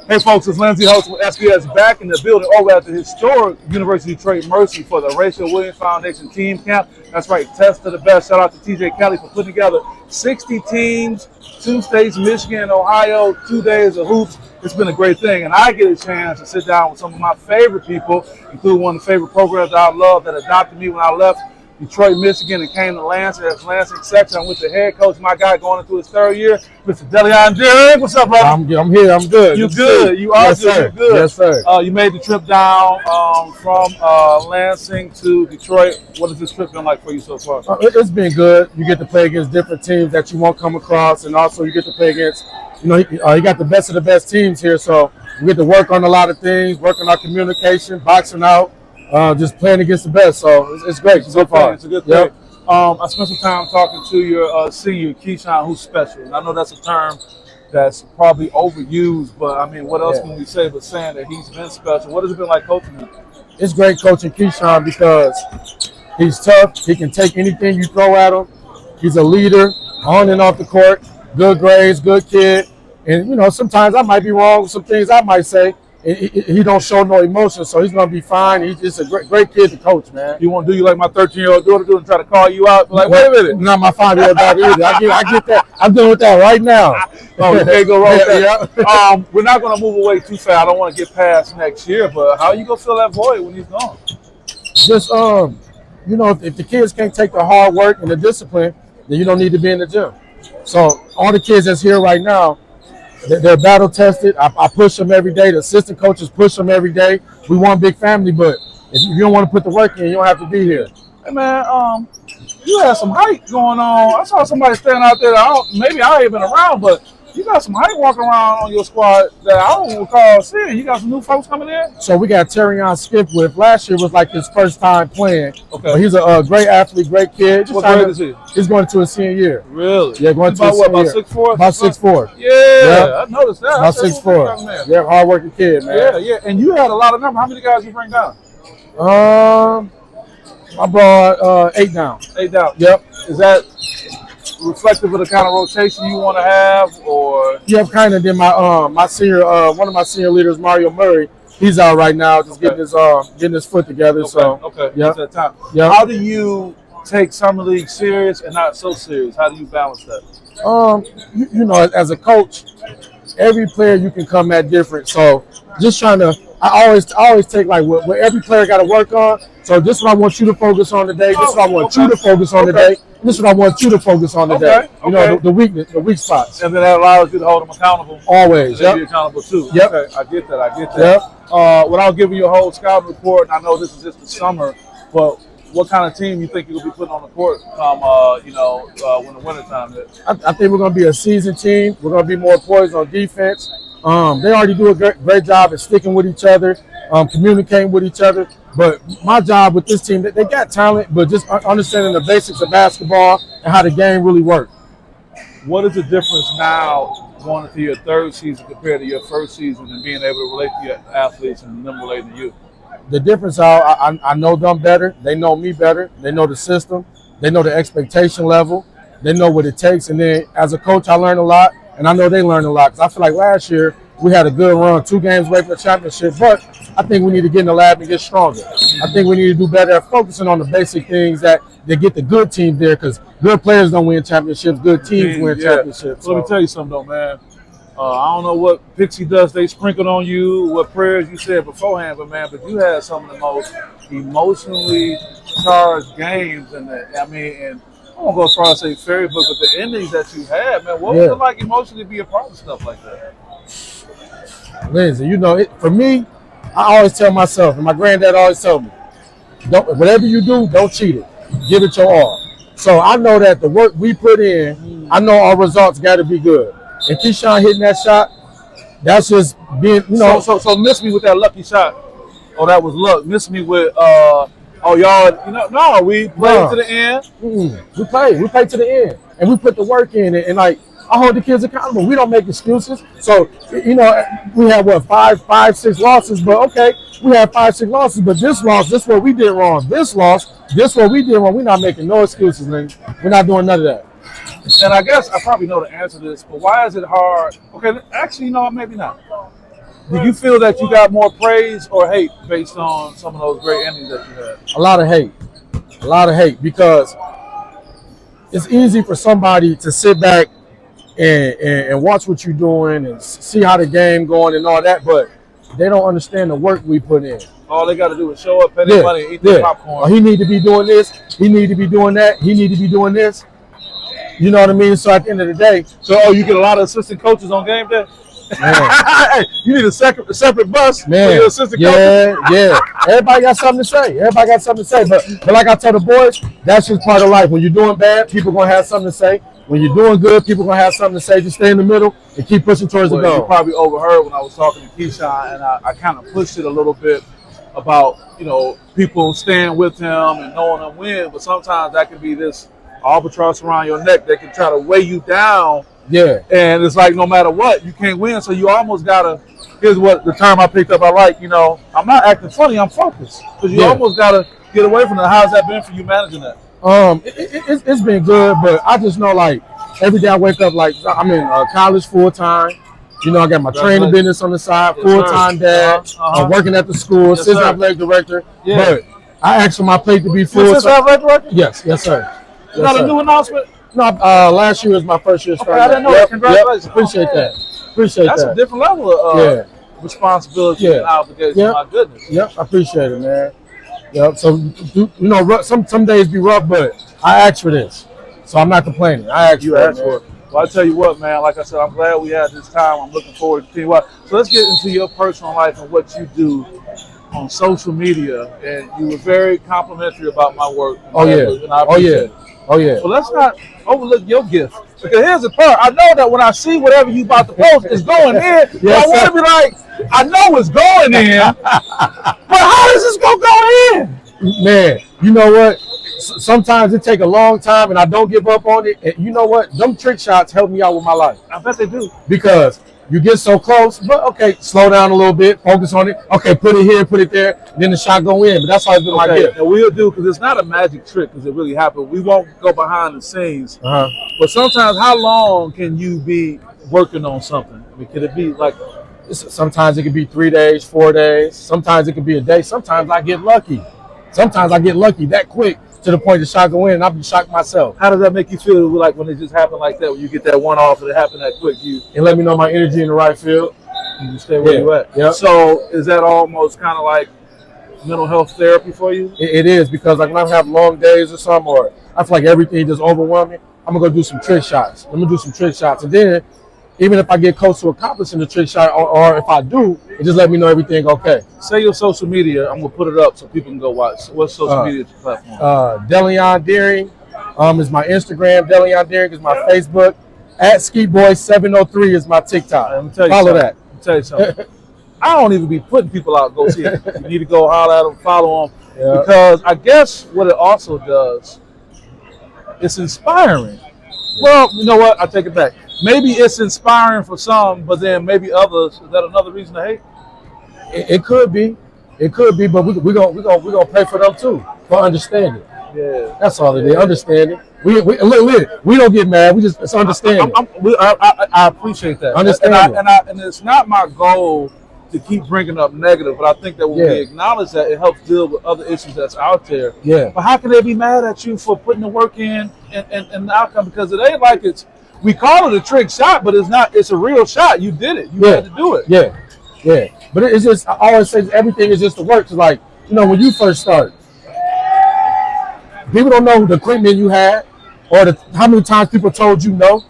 Hey folks, it's Lindsay, host with SPS, back in the building over at the historic University of Detroit Mercy for the Horatio Williams Foundation Team Camp. That's right, Test to the Best. Shout out to TJ Kelly for putting together 60 teams, 2 states, Michigan and Ohio, 2 days of hoops. It's been a great thing, and I get a chance to sit down with some of my favorite people, including one of the favorite programs that I love that adopted me when I left Detroit, Michigan, and came to Lansing. That's Lansing Sexton. I'm with the head coach, my guy, going into his 3rd year, Mr. Deleon. What's up, brother? I'm here. I'm good. You good? You are yes, good. Sir. You good? Yes, sir. You made the trip down from Lansing to Detroit. What has this trip been like for you so far? It's been good. You get to play against different teams that you won't come across, and also you get to play against, you got the best of the best teams here. So we get to work on a lot of things, work on our communication, boxing out. Just playing against the best, so it's great so far. It's a good thing. I spent some time talking to your senior, Keyshawn, who's special. And I know that's a term that's probably overused, but I mean, what else can we say but saying that he's been special? What has it been like coaching him? It's great coaching Keyshawn because he's tough. He can take anything you throw at him. He's a leader on and off the court. Good grades, good kid. And, sometimes I might be wrong with some things I might say. He don't show no emotion, so he's gonna be fine. He's just a great kid to coach, man. You won't do you like my 13-year-old daughter do and try to call you out? Like, wait a minute. Not my 5-year-old daughter either. I get that. I'm doing with that right now. Oh, you can't go wrong with that. We're not gonna move away too fast. I don't want to get past next year, but how are you gonna fill that void when he's gone? Just if the kids can't take the hard work and the discipline, then you don't need to be in the gym. So all the kids that's here right now, they're battle tested. I push them every day. The assistant coaches push them every day. We one big family, but if you don't want to put the work in, you don't have to be here. Hey man, you had some hype going on. I saw somebody standing out there. Maybe I ain't been around, but you got some hype walking around on your squad that I don't recall seeing. You got some new folks coming in? So we got Deleon Skip with. Last year was like his first time playing. Okay. But he's a great athlete, great kid. What grade is he? He's going to his senior year. Really? Yeah, going to his senior year. About 6'4"? About 6'4". Yeah, I noticed that. About 6'4". Yeah, hard-working kid, man. Yeah. And you had a lot of numbers. How many guys you bring down? I brought 8 down. 8 down. Yep. Is that reflective of the kind of rotation you want to have, or? Yeah, kind of. Then my senior, one of my senior leaders, Mario Murray, he's out right now, just getting his foot together. Yeah. How do you take summer league serious and not so serious? How do you balance that? As a coach, every player you can come at different. So just trying to, I always take like what every player got to work on. So this is what I want you to focus on today. This is what I want you to focus on today. This is what I want you to focus on today. The weak spots. And then that allows you to hold them accountable. Always. And be accountable too. Yep. Okay, I get that. Yep. Without giving you a whole scouting report, and I know this is just the summer, but what kind of team you think you'll be putting on the court come, when the winter time is? I think we're going to be a seasoned team. We're going to be more poised on defense. They already do a great job at sticking with each other, communicating with each other. But my job with this team, they got talent, but just understanding the basics of basketball and how the game really works. What is the difference now going into your 3rd season compared to your 1st season and being able to relate to your athletes and them relating to you? The difference, I know them better. They know me better. They know the system. They know the expectation level. They know what it takes. And then as a coach, I learned a lot, and I know they learned a lot. Because I feel like last year we had a good run, 2 games away from the championship. But I think we need to get in the lab and get stronger. I think we need to do better at focusing on the basic things that get the good teams there. Because good players don't win championships. Good teams win championships. So let me tell you something, though, man. I don't know what Pixie dust they sprinkled on you, what prayers you said beforehand, but you had some of the most emotionally charged games, and I won't go as far as say fairy book, but the endings that you had, man, what was it like emotionally to be a part of stuff like that? Listen, for me, I always tell myself, and my granddad always told me, whatever you do, don't cheat it. Give it your all. So I know that the work we put in, I know our results got to be good. And Keyshawn hitting that shot, that's just being, So miss me with that lucky shot. Oh, that was luck. Miss me with, we played to the end. We played to the end. And we put the work in it. And, I hold the kids accountable. We don't make excuses. So, we have, 5, 6 losses. But, okay, we have 5, 6 losses. But this loss, this is what we did wrong. This loss, this is what we did wrong. We're not making no excuses, man. We're not doing none of that. And I guess I probably know the answer to this, but why is it hard? Okay, actually, maybe not. Do you feel that you got more praise or hate based on some of those great endings that you had? A lot of hate, because it's easy for somebody to sit back and watch what you're doing and see how the game going and all that, but they don't understand the work we put in. All they got to do is show up, pay their money, and eat their popcorn. Oh, he need to be doing this. He need to be doing that. He need to be doing this. You know what I mean? So at the end of the day, you get a lot of assistant coaches on game day. Man. You need a separate bus man. for your assistant coaches. Yeah. Everybody got something to say. But like I tell the boys, that's just part of life. When you're doing bad, people gonna have something to say. When you're doing good, people gonna have something to say. Just stay in the middle and keep pushing towards the goal. You probably overheard when I was talking to Keyshawn, and I kind of pushed it a little bit about, people staying with him and knowing him win, but sometimes that can be this albatross around your neck that can try to weigh you down. Yeah. And it's like no matter what, you can't win, so you almost gotta. Here's what the term I picked up. I like. I'm not acting funny. I'm focused, because you almost gotta get away from that. How's that been for you managing that? It's been good, but I just know, like, every day I wake up, like, I'm in college full time. I got my training business on the side, full-time dad. I'm working at the school, assistant athletic director. Yeah. But I asked for my plate to be full. Assistant athletic director? Yes, sir. Is that a new announcement? No, last year was my first year starting. I didn't know that. Congratulations. Appreciate that. That's a different level of responsibility and obligation. My goodness. Yep, I appreciate it, man. Yep. So, some days be rough, but I asked for this, so I'm not complaining. I asked for it. Well, I tell you what, man. Like I said, I'm glad we had this time. I'm looking forward to continue. So let's get into your personal life and what you do on social media. And you were very complimentary about my work. And I appreciate it. Oh yeah. Well, let's not overlook your gift. Because here's the part. I know that when I see whatever you about to post is going in, I want to be like, I know it's going in, but how does this go in? Man, you know what? Sometimes it take a long time, and I don't give up on it. And you know what? Them trick shots help me out with my life. I bet they do. Because you get so close, but okay, slow down a little bit, focus on it. Okay, put it here, put it there, then the shot go in. But that's always been my gift. And we'll do, because it's not a magic trick, because it really happened. We won't go behind the scenes. But sometimes, how long can you be working on something? I mean, could it be like? Sometimes it could be 3 days, 4 days. Sometimes it could be a day. Sometimes I get lucky. That quick, to the point the shot go in, and I'll be shocked myself. How does that make you feel, like when it just happened like that, when you get that one off and it happened that quick? It let me know my energy in the right field. You stay where you at. Yep. So is that almost kind of like mental health therapy for you? It is, because like when I have long days or something, or I feel like everything just overwhelming, I'm going to go do some trick shots. And then even if I get close to accomplishing the trick shot, or if I do, it just let me know everything okay. Say your social media. I'm going to put it up so people can go watch. What's social media platform? Deleon Deering is my Instagram. Deleon Deering is my Facebook. At SkeetBoy703 is my TikTok. Let me tell you Follow something. that. Let me tell you something. I don't even be putting people out. Go see it. You need to go holler at them, follow them. Yeah. Because I guess what it also does, it's inspiring. Well, you know what? I take it back. Maybe it's inspiring for some, but then maybe others. Is that another reason to hate? It could be, but we're gonna pray for them too, for understanding. Yeah, that's all it is. Understanding. We don't get mad. It's understanding. I appreciate that. Understanding. And it's not my goal to keep bringing up negative, but I think that when we acknowledge that, it helps deal with other issues that's out there. Yeah. But how can they be mad at you for putting the work in and the outcome? Because it ain't like we call it a trick shot, but it's not. It's a real shot. You did it. You had to do it. Yeah. But it's just, I always say everything is just the work. So like, when you first start, people don't know the equipment you had, or how many times people told you no.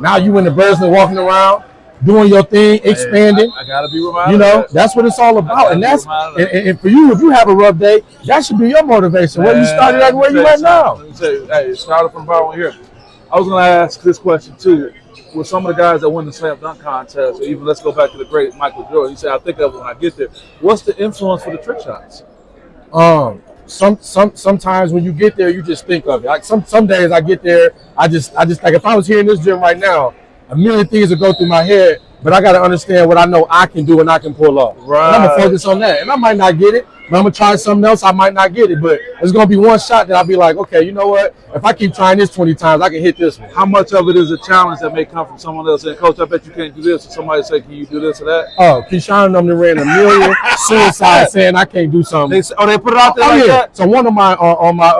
Now you in the business walking around, doing your thing, expanding. I gotta be reminded. That's what it's all about. And that's and for you, if you have a rough day, that should be your motivation. Where you started at, where you at now. Let me tell you, it started from the bottom here. I was gonna ask this question too. With some of the guys that win the slam dunk contest, or even let's go back to the great Michael Jordan. He said, "I think of it when I get there." What's the influence for the trick shots? Sometimes when you get there, you just think of it. Like some days I get there, I just like, if I was here in this gym right now, a million things would go through my head, but I got to understand what I know I can do and I can pull off. Right. And I'm gonna focus on that, and I might not get it. When I'm gonna try something else, I might not get it, but there's gonna be one shot that I'll be like, okay, you know what? If I keep trying this 20 times, I can hit this one. How much of it is a challenge that may come from someone else saying, Coach, I bet you can't do this, or somebody say, can you do this or that? Oh, Keyshawn and them that ran a million suicides saying I can't do something. They put it out there like that? So one of my on my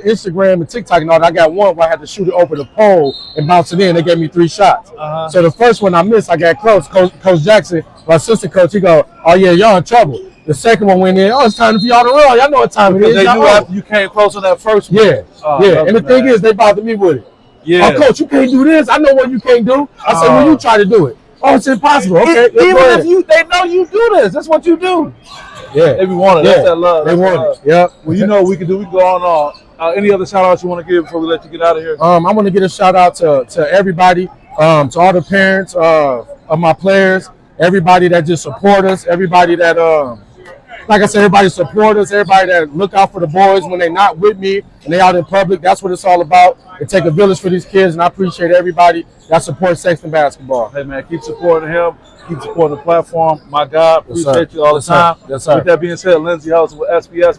Instagram and TikTok and all that, I got one where I had to shoot it over the pole and bounce it in. They gave me 3 shots. So the first one I missed, I got close. Coach Jackson, my assistant coach, he go, oh yeah, y'all in trouble. The second one went in. Oh, it's time for y'all to run. Y'all know what time it is. They knew after you came close on that first one. Yeah, yeah. And the thing is, they bothered me with it. Yeah. Oh, Coach, you can't do this. I know what you can't do. I said, well, you try to do it. Oh, it's impossible. Okay. Even if they know you do this, that's what you do. Yeah. They be wanting it. That's that love. They want it. Yeah. Well, you know what we can do. We can go on. Any other shout outs you want to give before we let you get out of here? I want to give a shout out to everybody, to all the parents of my players, everybody that just support us, everybody that like I said, everybody support us, everybody that look out for the boys when they're not with me and they out in public. That's what it's all about. It take a village for these kids, and I appreciate everybody that supports Sexton basketball. Hey, man, keep supporting him. Keep supporting the platform. My God, appreciate you all the time. Yes, sir. With that being said, Lindsey House with SPS.